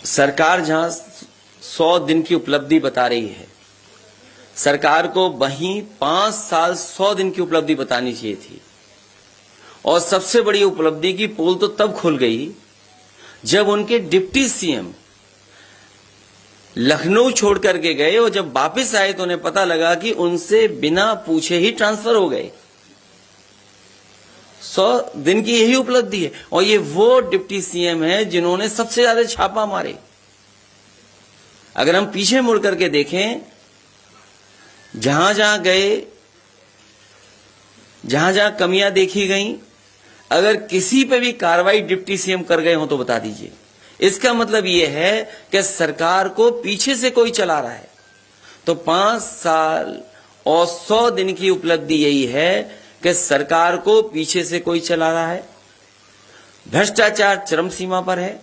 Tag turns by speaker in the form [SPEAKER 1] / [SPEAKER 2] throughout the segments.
[SPEAKER 1] सरकार जहां 100 दिन की उपलब्धि बता रही है, सरकार को वहीं 5 साल 100 दिन की उपलब्धि बतानी चाहिए थी। और सबसे बड़ी उपलब्धि की पोल तो तब खुल गई जब उनके डिप्टी सीएम लखनऊ छोड़ करके गए और जब वापस आए तो उन्हें पता लगा कि उनसे बिना पूछे ही ट्रांसफर हो गए। 100 दिन की यही उपलब्धि है। और ये वो डिप्टी सीएम है जिन्होंने सबसे ज्यादा छापा मारे। अगर हम पीछे मुड़ करके देखें, जहां जहां गए, जहां जहां कमियां देखी गई, अगर किसी पे भी कार्रवाई डिप्टी सीएम कर गए हो तो बता दीजिए। इसका मतलब यह है कि सरकार को पीछे से कोई चला रहा है। तो 5 साल और 100 दिन की उपलब्धि यही है कि सरकार को पीछे से कोई चला रहा है। भ्रष्टाचार चरम सीमा पर है,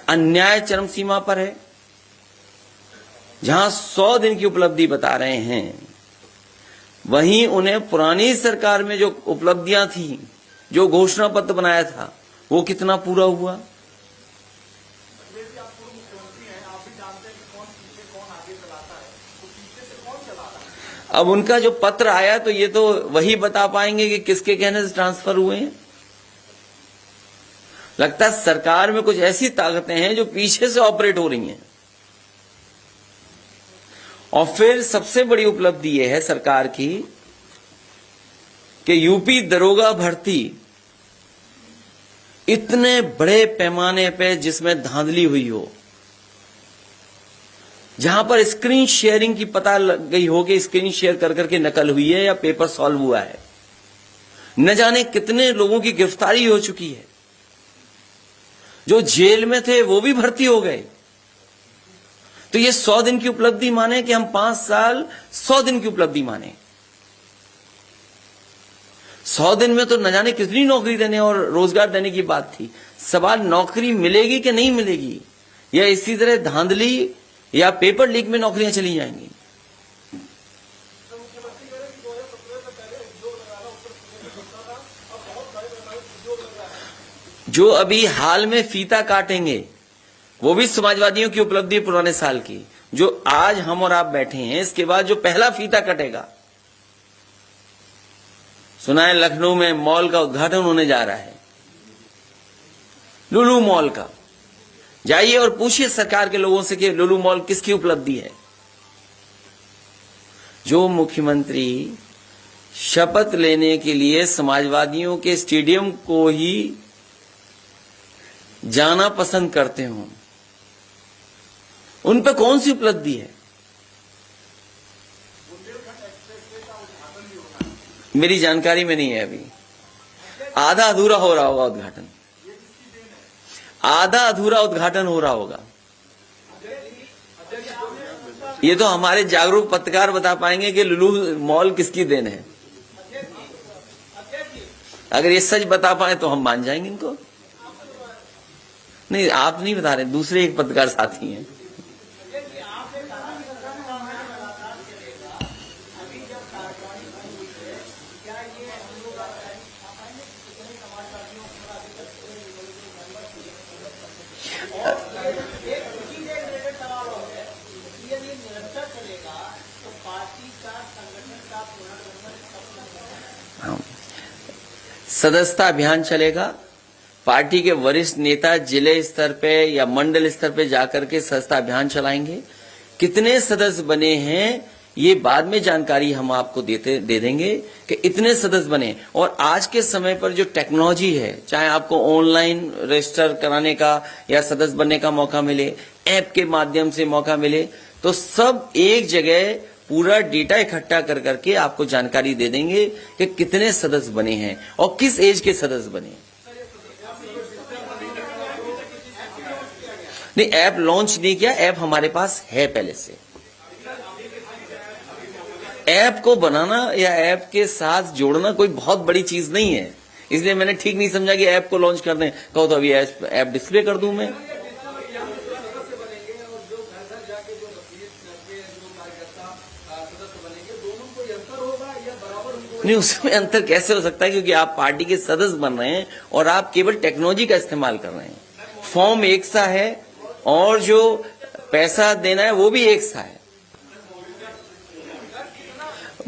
[SPEAKER 1] अन्याय चरम सीमा पर है। जहां 100 दिन की उपलब्धि बता रहे हैं, वहीं उन्हें पुरानी सरकार में जो उपलब्धियां थी, जो घोषणा पत्र बनाया था, वो कितना पूरा हुआ। अब उनका जो पत्र आया तो ये तो वही बता पाएंगे कि किसके कहने से ट्रांसफर हुए हैं। लगता है सरकार में कुछ ऐसी ताकतें हैं जो पीछे से ऑपरेट हो रही हैं। और फिर सबसे बड़ी उपलब्धि यह है सरकार की कि यूपी दरोगा भर्ती इतने बड़े पैमाने पे जिसमें धांधली हुई हो, जहां पर स्क्रीन शेयरिंग की पता लग गई हो कि स्क्रीन शेयर कर करके नकल हुई है या पेपर सॉल्व हुआ है, न जाने कितने लोगों की गिरफ्तारी हो चुकी है। जो जेल में थे वो भी भर्ती हो गए। तो ये 100 दिन की उपलब्धि माने कि हम 5 साल 100 दिन की उपलब्धि माने। 100 दिन में तो न जाने कितनी नौकरी देने और रोजगार देने की बात थी। सवाल नौकरी मिलेगी कि नहीं मिलेगी, या इसी तरह धांधली या पेपर लीक में नौकरियां चली जाएंगी। जो अभी हाल में फीता काटेंगे वो भी समाजवादियों की उपलब्धि पुराने साल की। जो आज हम और आप बैठे हैं, इसके बाद जो पहला फीता कटेगा, सुना है लखनऊ में मॉल का उद्घाटन होने जा रहा है, लुलु मॉल का। जाइए और पूछिए सरकार के लोगों से कि लुलु मॉल किसकी उपलब्धि है। जो मुख्यमंत्री शपथ लेने के लिए समाजवादियों के स्टेडियम को ही जाना पसंद करते हो, उन पे कौन सी उपलब्धि है। मेरी जानकारी में नहीं है, अभी आधा अधूरा हो रहा होगा उद्घाटन, आधा अधूरा उद्घाटन हो रहा होगा। ये तो हमारे जागरूक पत्रकार बता पाएंगे कि लुलु मॉल किसकी देन है। अगर ये सच बता पाए तो हम मान जाएंगे इनको। नहीं, आप नहीं बता रहे, दूसरे एक पत्रकार साथी हैं। सदस्यता अभियान चलेगा। पार्टी के वरिष्ठ नेता जिले स्तर पे या मंडल स्तर पे जाकर के सदस्यता अभियान चलाएंगे। कितने सदस्य बने हैं ये बाद में जानकारी हम आपको दे देंगे कि इतने सदस्य बने। और आज के समय पर जो टेक्नोलॉजी है, चाहे आपको ऑनलाइन रजिस्टर कराने का या सदस्य बनने का मौका मिले, ऐप के माध्यम से मौका मिले, तो सब एक जगह पूरा डेटा इकट्ठा कर करके आपको जानकारी दे देंगे कि कितने सदस्य बने हैं और किस एज के सदस्य बने। नहीं, ऐप लॉन्च नहीं किया, ऐप हमारे पास है पहले से। ऐप को बनाना या ऐप के साथ जोड़ना कोई बहुत बड़ी चीज नहीं है, इसलिए मैंने ठीक नहीं समझा कि ऐप को लॉन्च कर दें। कहो तो अभी ऐप डिस्प्ले कर दूं मैं। नहीं, उसमें अंतर कैसे हो सकता है, क्योंकि आप पार्टी के सदस्य बन रहे हैं और आप केवल टेक्नोलॉजी का इस्तेमाल कर रहे हैं। फॉर्म एक सा है, और जो पैसा देना है वो भी एक सा है।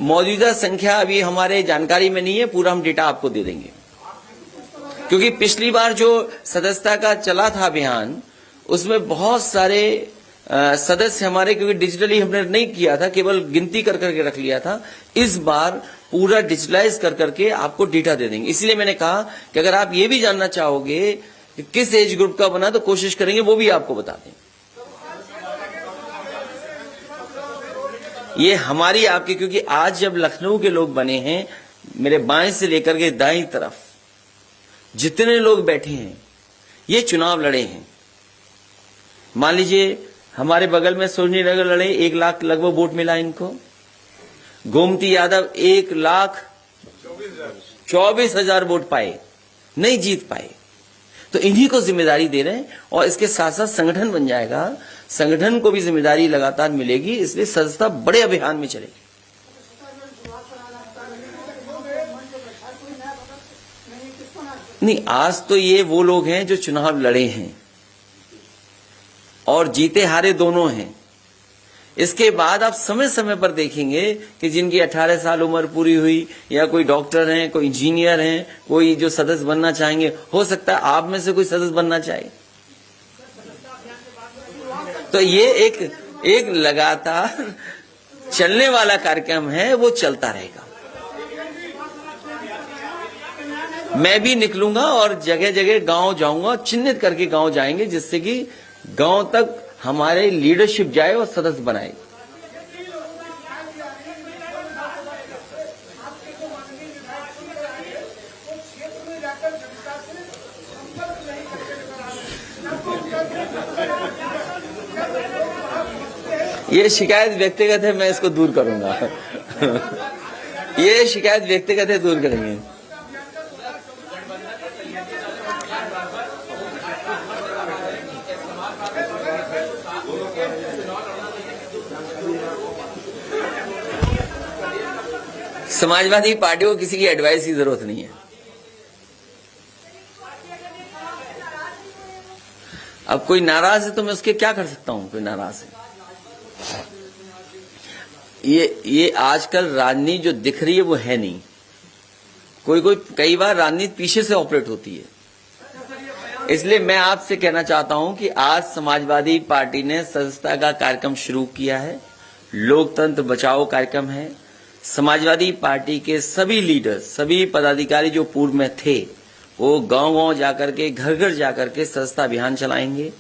[SPEAKER 1] मौजूदा संख्या अभी हमारे जानकारी में नहीं है, पूरा हम डेटा आपको दे देंगे, क्योंकि पिछली बार जो सदस्यता का चला था अभियान, उसमें बहुत सारे सदस्य हमारे, क्योंकि डिजिटली हमने नहीं किया था, केवल गिनती कर करके रख लिया था। इस बार पूरा डिजिटलाइज कर करके आपको डेटा दे देंगे। इसलिए मैंने कहा कि अगर आप ये भी जानना चाहोगे कि किस एज ग्रुप का बना, तो कोशिश करेंगे वो भी आपको बता दें। ये हमारी आपकी, क्योंकि आज जब लखनऊ के लोग बने हैं, मेरे बाएं से लेकर के दाईं तरफ जितने लोग बैठे हैं, ये चुनाव लड़े हैं। मान लीजिए हमारे बगल में सोनी नगर लड़े, 1 लाख लगभग वोट मिला इनको। गोमती यादव 1,24,000 वोट पाए, नहीं जीत पाए। तो इन्हीं को जिम्मेदारी दे रहे हैं, और इसके साथ साथ संगठन बन जाएगा, संगठन को भी जिम्मेदारी लगातार मिलेगी, इसलिए सदस्यता बड़े अभियान में चलेगी। नहीं, आज तो ये वो लोग हैं जो चुनाव लड़े हैं और जीते हारे दोनों हैं। इसके बाद आप समय समय पर देखेंगे कि जिनकी 18 साल उम्र पूरी हुई, या कोई डॉक्टर हैं, कोई इंजीनियर हैं, कोई जो सदस्य बनना चाहेंगे, हो सकता है आप में से कोई सदस्य बनना चाहे। तो ये एक लगातार चलने वाला कार्यक्रम है, वो चलता रहेगा। मैं भी निकलूंगा और जगह जगह गांव जाऊंगा, चिन्हित करके गांव जाएंगे, जिससे कि गांव तक हमारे लीडरशिप जाए और सदस्य बनाए। ये शिकायत व्यक्तिगत है, मैं इसको दूर करूंगा। ये शिकायत व्यक्तिगत है, दूर करेंगे। समाजवादी पार्टी को किसी की एडवाइस की जरूरत नहीं है। अब कोई नाराज है तो मैं उसके क्या कर सकता हूं? कोई नाराज है, ये आजकल राजनीति जो दिख रही है वो है नहीं। कोई कई बार राजनीति पीछे से ऑपरेट होती है। इसलिए मैं आपसे कहना चाहता हूं कि आज समाजवादी पार्टी ने सदस्यता का कार्यक्रम शुरू किया है। लोकतंत्र बचाओ कार्यक्रम है। समाजवादी पार्टी के सभी लीडर, सभी पदाधिकारी जो पूर्व में थे, वो गांव-गांव जाकर के, घर-घर जाकर के सदस्यता अभियान चलाएंगे।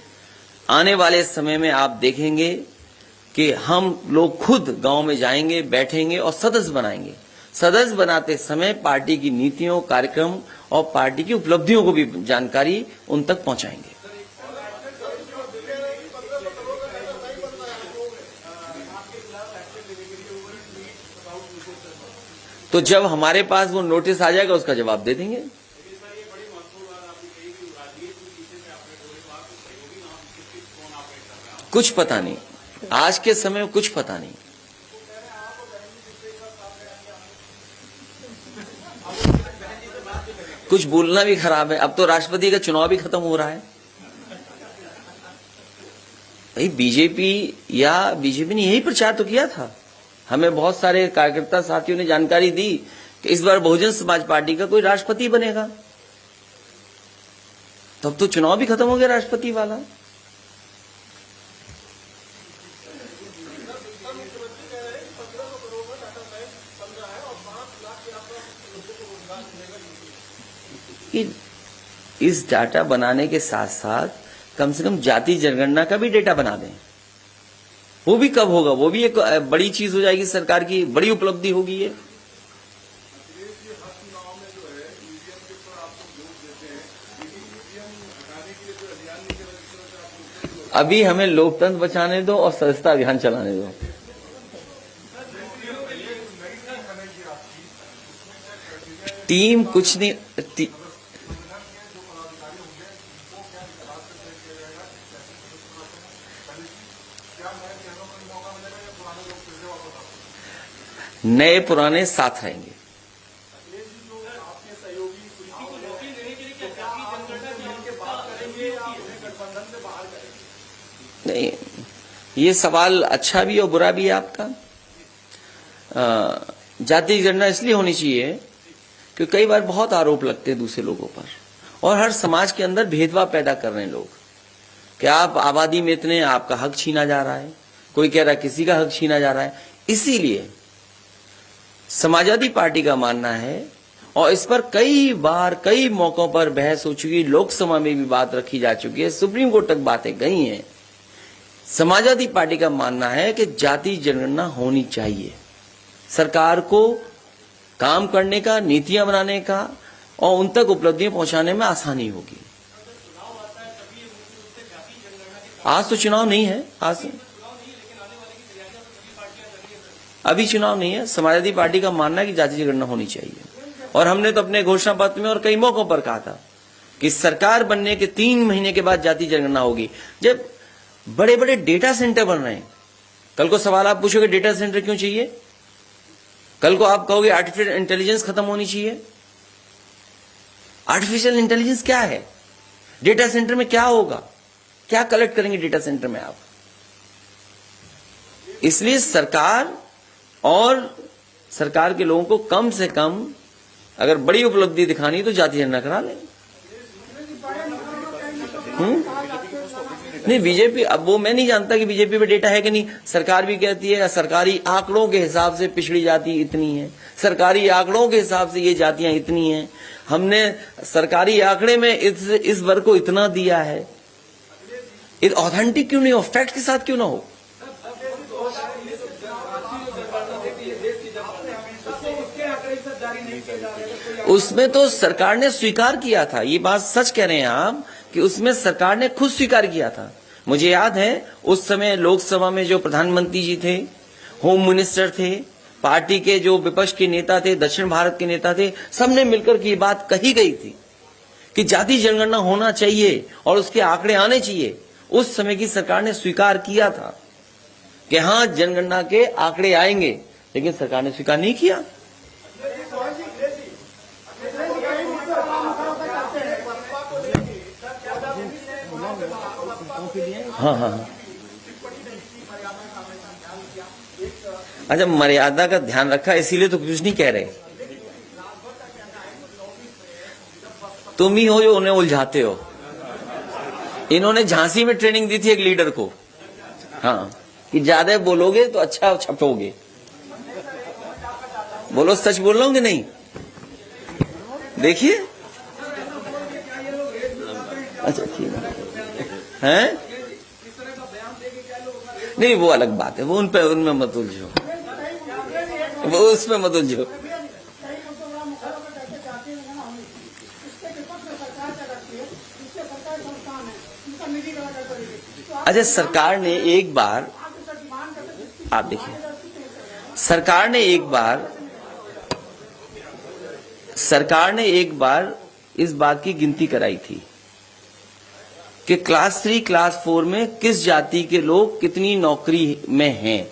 [SPEAKER 1] आने वाले समय में आप देखेंगे कि हम लोग खुद गांव में जाएंगे, बैठेंगे और सदस्य बनाएंगे। सदस्य बनाते समय पार्टी की नीतियों, कार्यक्रम और पार्टी की उपलब्धियों को भी जानकारी उन तक पहुंचाएंगे। तो जब हमारे पास वो नोटिस आ जाएगा, उसका जवाब दे देंगे। कुछ पता नहीं, आज के समय में कुछ पता नहीं। कुछ बोलना भी खराब है। अब तो राष्ट्रपति का चुनाव भी खत्म हो रहा है। भाई बीजेपी ने यही प्रचार तो किया था। हमें बहुत सारे कार्यकर्ता साथियों ने जानकारी दी कि इस बार बहुजन समाज पार्टी का कोई राष्ट्रपति बनेगा। तब तो चुनाव भी खत्म हो गया राष्ट्रपति वाला। इस डाटा बनाने के साथ साथ कम से कम जाति जनगणना का भी डेटा बना दें। वो भी कब होगा? वो भी एक बड़ी चीज हो जाएगी, सरकार की बड़ी उपलब्धि होगी ये। अभी हमें लोकतंत्र बचाने दो और सदस्यता अभियान चलाने दो। टीम कुछ नहीं, नए पुराने साथ रहेंगे। नहीं, ये सवाल अच्छा भी और बुरा भी है आपका। जाति जनगणना इसलिए होनी चाहिए कि कई बार बहुत आरोप लगते हैं दूसरे लोगों पर, और हर समाज के अंदर भेदभाव पैदा कर रहे हैं लोग कि आप आबादी में इतने, आपका हक छीना जा रहा है, कोई कह रहा है किसी का हक छीना जा रहा है। इसीलिए समाजवादी पार्टी का मानना है, और इस पर कई बार कई मौकों पर बहस हो चुकी, लोकसभा में भी बात रखी जा चुकी है, सुप्रीम कोर्ट तक बातें गई हैं। समाजवादी पार्टी का मानना है कि जाति जनगणना होनी चाहिए, सरकार को काम करने का, नीतियां बनाने का और उन तक उपलब्धियां पहुंचाने में आसानी होगी। आज तो चुनाव नहीं है, आज अभी चुनाव नहीं है। समाजवादी पार्टी का मानना है कि जाति जनगणना होनी चाहिए, और हमने तो अपने घोषणा पत्र में और कई मौकों पर कहा था कि सरकार बनने के 3 महीने के बाद जाति जनगणना होगी। जब बड़े बड़े डेटा सेंटर बन रहे हैं, कल को सवाल आप पूछोगे डेटा सेंटर क्यों चाहिए, कल को आप कहोगे आर्टिफिशियल इंटेलिजेंस खत्म होनी चाहिए। आर्टिफिशियल इंटेलिजेंस क्या है, डेटा सेंटर में क्या होगा, क्या कलेक्ट करेंगे डेटा सेंटर में आप। इसलिए सरकार और सरकार के लोगों को कम से कम अगर बड़ी उपलब्धि दिखानी तो जाति जनगणना करा लें। नहीं, बीजेपी, अब वो मैं नहीं जानता कि बीजेपी पे डेटा है कि नहीं। सरकार भी कहती है सरकारी आंकड़ों के हिसाब से पिछड़ी जाति इतनी है, सरकारी आंकड़ों के हिसाब से ये जातियां इतनी हैं, हमने सरकारी आंकड़े में इस वर्ग को इतना दिया है। ये ऑथेंटिक क्यों नहीं हो, फैक्ट के साथ क्यों ना हो। उसमें तो सरकार ने स्वीकार किया था, ये बात सच कह रहे हैं आप कि उसमें सरकार ने खुद स्वीकार किया था। मुझे याद है उस समय लोकसभा में जो प्रधानमंत्री जी थे, होम मिनिस्टर थे, पार्टी के जो विपक्ष के नेता थे, दक्षिण भारत के नेता थे, सबने मिलकर के ये बात कही गई थी कि जाति जनगणना होना चाहिए और उसके आंकड़े आने चाहिए। उस समय की सरकार ने स्वीकार किया था कि हां जनगणना के आंकड़े आएंगे, लेकिन सरकार ने स्वीकार नहीं किया। हाँ हाँ, अच्छा, मर्यादा का ध्यान रखा इसीलिए तो कुछ नहीं कह रहे। तुम ही हो जो उन्हें उलझाते हो। इन्होंने झांसी में ट्रेनिंग दी थी एक लीडर को, हाँ, कि ज्यादा बोलोगे तो अच्छा छपोगे। बोलो, सच बोल रहा हूं कि नहीं? देखिए, अच्छा ठीक है, नहीं वो अलग बात है, वो उनमें मत उलझो, वो उसमें मत उलझो। अच्छा, सरकार ने एक बार, आप देखिए, सरकार ने एक बार इस बात की गिनती कराई थी कि क्लास 3, क्लास 4 में किस जाति के लोग कितनी नौकरी में हैं,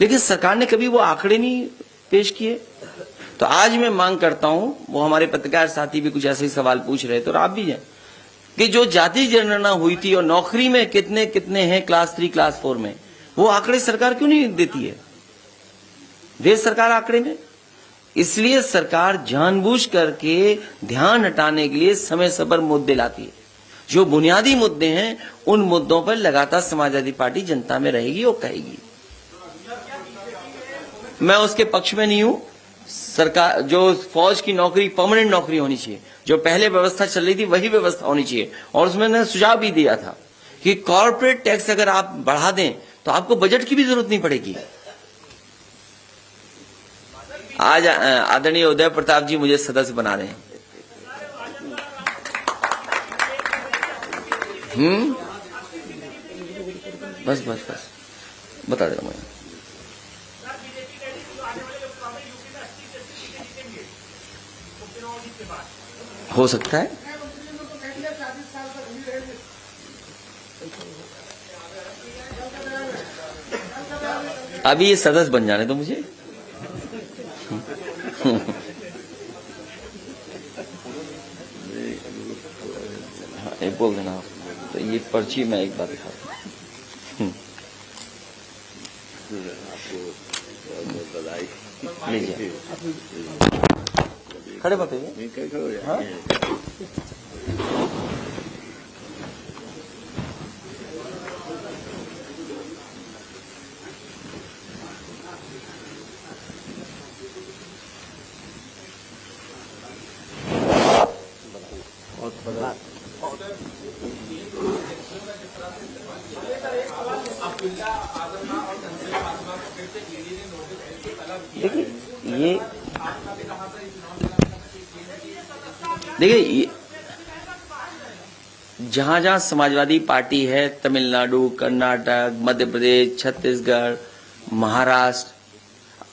[SPEAKER 1] लेकिन सरकार ने कभी वो आंकड़े नहीं पेश किए। तो आज मैं मांग करता हूं, वो हमारे पत्रकार साथी भी कुछ ऐसे ही सवाल पूछ रहे थे और आप भी हैं, कि जो जाति जनगणना हुई थी और नौकरी में कितने कितने हैं क्लास 3, क्लास 4 में, वो आंकड़े सरकार क्यों नहीं देती है? दे सरकार आंकड़े में। इसलिए सरकार जानबूझ करके ध्यान हटाने के लिए समय समय पर मुद्दे लाती है। जो बुनियादी मुद्दे हैं उन मुद्दों पर लगातार समाजवादी पार्टी जनता में रहेगी और कहेगी। मैं उसके पक्ष में नहीं हूं। सरकार, जो फौज की नौकरी परमानेंट नौकरी होनी चाहिए, जो पहले व्यवस्था चल रही थी वही व्यवस्था होनी चाहिए। और उसमें मैंने सुझाव भी दिया था कि कॉर्पोरेट टैक्स अगर आप बढ़ा दें तो आपको बजट की भी जरूरत नहीं पड़ेगी। आज आदरणीय उदय प्रताप जी मुझे सदस्य बना रहे हैं। बस बता दे रहा मैं। हो सकता है, अभी ये सदस्य बन जाने तो मुझे। हाँ, बोल देना आप। तो ये पर्ची मैं एक बार दिखाता हूँ। लीजिए, खड़े बात है। हाँ? देखिए जहां जहां समाजवादी पार्टी है, तमिलनाडु, कर्नाटक, मध्य प्रदेश, छत्तीसगढ़, महाराष्ट्र,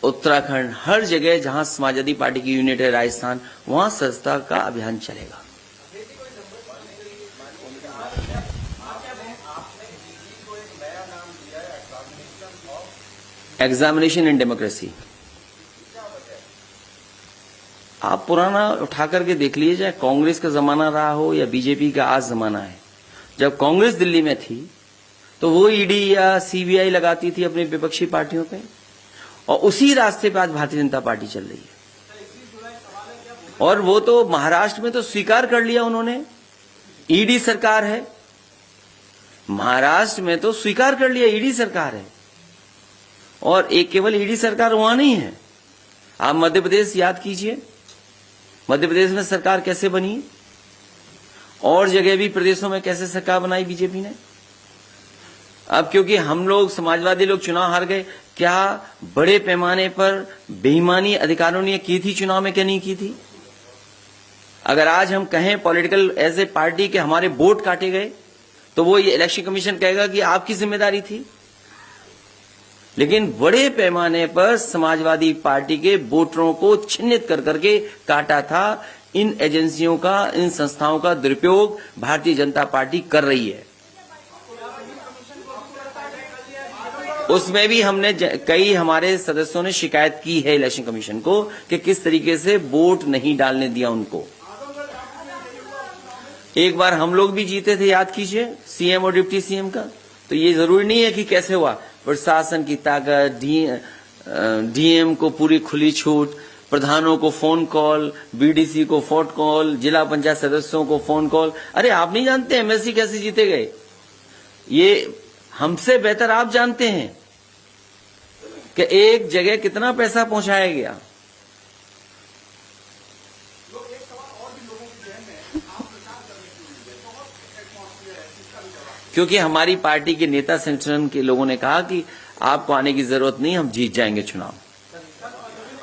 [SPEAKER 1] उत्तराखंड, हर जगह जहां समाजवादी पार्टी की यूनिट है, राजस्थान, वहां सदस्यता का अभियान चलेगा। Examination in democracy. आप पुराना उठा करके देख लीजिए, चाहे कांग्रेस का जमाना रहा हो या बीजेपी का आज जमाना है। जब कांग्रेस दिल्ली में थी तो वो ईडी या सीबीआई लगाती थी अपनी विपक्षी पार्टियों पे, और उसी रास्ते पे आज भारतीय जनता पार्टी चल रही है। और वो तो महाराष्ट्र में तो स्वीकार कर लिया उन्होंने, ईडी सरकार है। महाराष्ट्र में तो स्वीकार कर लिया ईडी सरकार है, और एक केवल ईडी सरकार वहां नहीं है। आप मध्य प्रदेश याद कीजिए, मध्य प्रदेश में सरकार कैसे बनी, और जगह भी प्रदेशों में कैसे सरकार बनाई बीजेपी ने। अब क्योंकि हम लोग समाजवादी लोग चुनाव हार गए, क्या बड़े पैमाने पर बेईमानी अधिकारियों ने की थी चुनाव में, क्या नहीं की थी? अगर आज हम कहें पॉलिटिकल एज ए पार्टी के हमारे वोट काटे गए, तो वो ये इलेक्शन कमीशन कहेगा कि आपकी जिम्मेदारी थी। लेकिन बड़े पैमाने पर समाजवादी पार्टी के वोटरों को चिन्हित कर करके काटा था। इन एजेंसियों का, इन संस्थाओं का दुरुपयोग भारतीय जनता पार्टी कर रही है। उसमें भी हमने कई हमारे सदस्यों ने शिकायत की है इलेक्शन कमीशन को कि किस तरीके से वोट नहीं डालने दिया उनको। एक बार हम लोग भी जीते थे, याद कीजिए, सीएम और डिप्टी सीएम का। तो ये जरूरी नहीं है कि कैसे हुआ, प्रशासन की ताकत, डीएम को पूरी खुली छूट, प्रधानों को फोन कॉल, बीडीसी को फोन कॉल, जिला पंचायत सदस्यों को फोन कॉल। अरे आप नहीं जानते एमएलसी कैसे जीते गए, ये हमसे बेहतर आप जानते हैं कि एक जगह कितना पैसा पहुंचाया गया। क्योंकि हमारी पार्टी के नेता संगठन के लोगों ने कहा कि आपको आने की जरूरत नहीं, हम जीत जाएंगे चुनाव।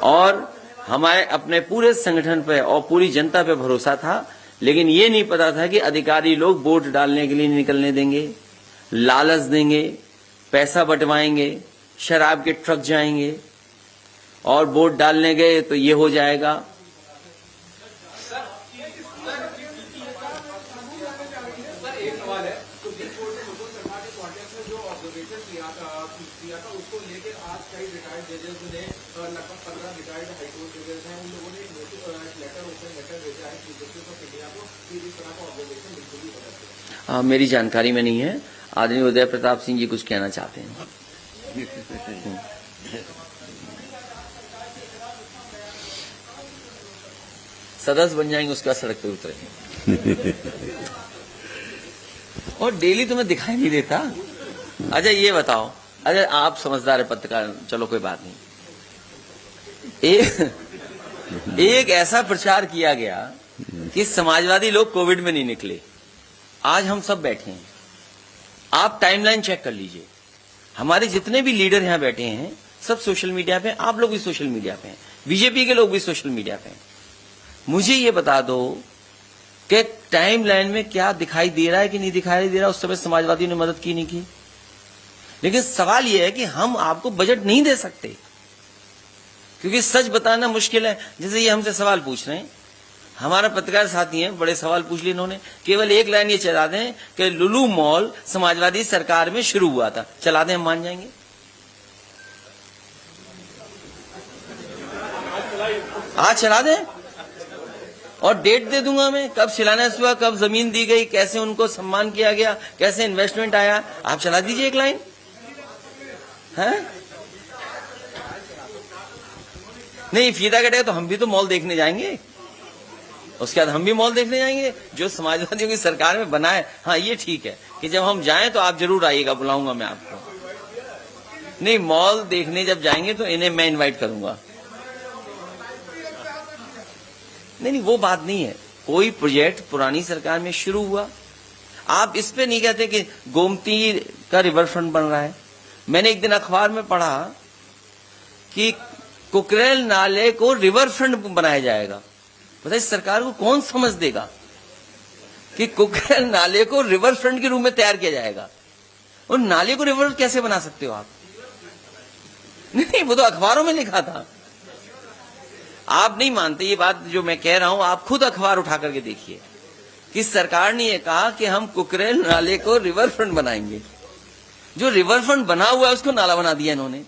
[SPEAKER 1] और हमारे अपने पूरे संगठन पे और पूरी जनता पे भरोसा था। लेकिन ये नहीं पता था कि अधिकारी लोग वोट डालने के लिए निकलने देंगे, लालच देंगे, पैसा बंटवाएंगे, शराब के ट्रक जाएंगे, और वोट डालने गए तो ये हो जाएगा।
[SPEAKER 2] उसको लेकर आज कई रिटायर्ड जजेस ने लगभग 15 रिटायर्ड हाईकोर्ट जजेस हैं, उन लोगों ने लेटर भेजा है चीफ जस्टिस ऑफ इंडिया को कि इस तरह का ऑब्जर्वेशन बिल्कुल भी गलत है।
[SPEAKER 1] मेरी जानकारी में नहीं है। आदरणीय उदय प्रताप सिंह जी कुछ कहना चाहते हैं। सदस्य बन जाएंगे, उसके बाद सड़क पे उतरेंगे। और डेली तुम्हें दिखाई नहीं देता। अच्छा ये बताओ, अरे आप समझदार है पत्रकार, चलो कोई बात नहीं। एक ऐसा प्रचार किया गया कि समाजवादी लोग कोविड में नहीं निकले। आज हम सब बैठे हैं, आप टाइमलाइन चेक कर लीजिए। हमारे जितने भी लीडर यहां बैठे हैं सब सोशल मीडिया पे, आप लोग भी सोशल मीडिया पे हैं, बीजेपी के लोग भी सोशल मीडिया पे हैं। मुझे ये बता दो कि टाइमलाइन में क्या दिखाई दे रहा है कि नहीं दिखाई दे रहा। उस समय समाजवादियों ने मदद की नहीं की। लेकिन सवाल यह है कि हम आपको बजट नहीं दे सकते, क्योंकि सच बताना मुश्किल है। जैसे ये हमसे सवाल पूछ रहे हैं, हमारा पत्रकार साथी हैं, बड़े सवाल पूछ लिए इन्होंने, केवल एक लाइन ये चला दें कि लुलु मॉल समाजवादी सरकार में शुरू हुआ था, चला दें, हम मान जाएंगे। आज चला दें और डेट दे दूंगा मैं, कब शिलान्यास हुआ, कब जमीन दी गई, कैसे उनको सम्मान किया गया, कैसे इन्वेस्टमेंट आया। आप चला दीजिए एक लाइन है। नहीं, फीता कटेगा तो हम भी तो मॉल देखने जाएंगे, उसके बाद हम भी मॉल देखने जाएंगे जो समाजवादियों की सरकार में बना है। हाँ, ये ठीक है कि जब हम जाएं तो आप जरूर आइएगा, बुलाऊंगा मैं आपको। नहीं, मॉल देखने जब जाएंगे तो इन्हें मैं इनवाइट करूंगा। नहीं, वो बात नहीं है। कोई प्रोजेक्ट पुरानी सरकार में शुरू हुआ, आप इस पे नहीं कहते कि गोमती का रिवर फ्रंट बन रहा है। मैंने एक दिन अखबार में पढ़ा कि कुकरेल नाले को रिवर फ्रंट बनाया जाएगा। पता है सरकार को कौन समझ देगा कि कुकरेल नाले को रिवर फ्रंट के रूप में तैयार किया जाएगा। और नाले को रिवर कैसे बना सकते हो आप? नहीं, वो तो अखबारों में लिखा था। आप नहीं मानते ये बात जो मैं कह रहा हूं, आप खुद अखबार उठा करके देखिए कि सरकार ने यह कहा कि हम कुकरेल नाले को रिवर फ्रंट बनाएंगे। जो रिवर फ्रंट बना हुआ है उसको नाला बना दिया इन्होंने।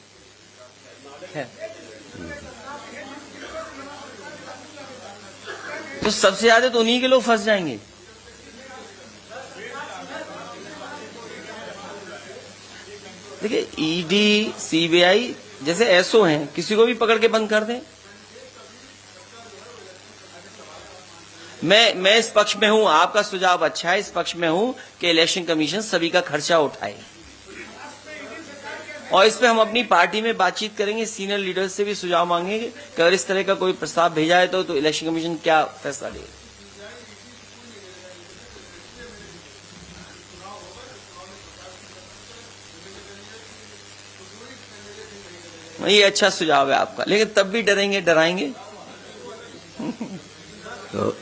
[SPEAKER 1] तो सबसे ज्यादा तो उन्हीं के लोग फंस जाएंगे। देखिए, ईडी, सीबीआई जैसे एसओ हैं, किसी को भी पकड़ के बंद कर दें। मैं इस पक्ष में हूं, आपका सुझाव अच्छा है, इस पक्ष में हूं कि इलेक्शन कमीशन सभी का खर्चा उठाए। और इस पे हम अपनी पार्टी में बातचीत करेंगे, सीनियर लीडर्स से भी सुझाव मांगेंगे कि अगर इस तरह का कोई प्रस्ताव भेजा है तो इलेक्शन कमीशन क्या फैसला लेगा। ये अच्छा सुझाव है आपका, लेकिन तब भी डरेंगे, डराएंगे। तो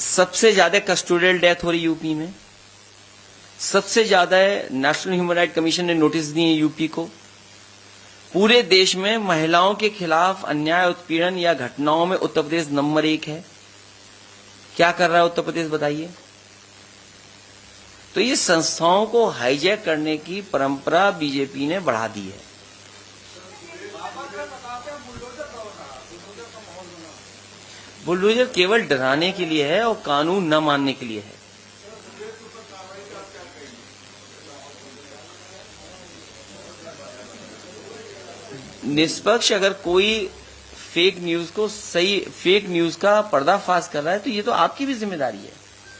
[SPEAKER 1] सबसे ज्यादा कस्टोडियल डेथ हो रही यूपी में, सबसे ज्यादा नेशनल ह्यूमन राइट कमीशन ने नोटिस दिए है यूपी को। पूरे देश में महिलाओं के खिलाफ अन्याय, उत्पीड़न या घटनाओं में उत्तर प्रदेश नंबर 1 है। क्या कर रहा है उत्तर प्रदेश बताइए? तो ये संस्थाओं को हाईजैक करने की परंपरा बीजेपी ने बढ़ा दी है। बुलडोजर केवल डराने के लिए है और कानून न मानने के लिए है। निष्पक्ष अगर कोई फेक न्यूज का पर्दाफाश कर रहा है तो ये तो आपकी भी जिम्मेदारी है।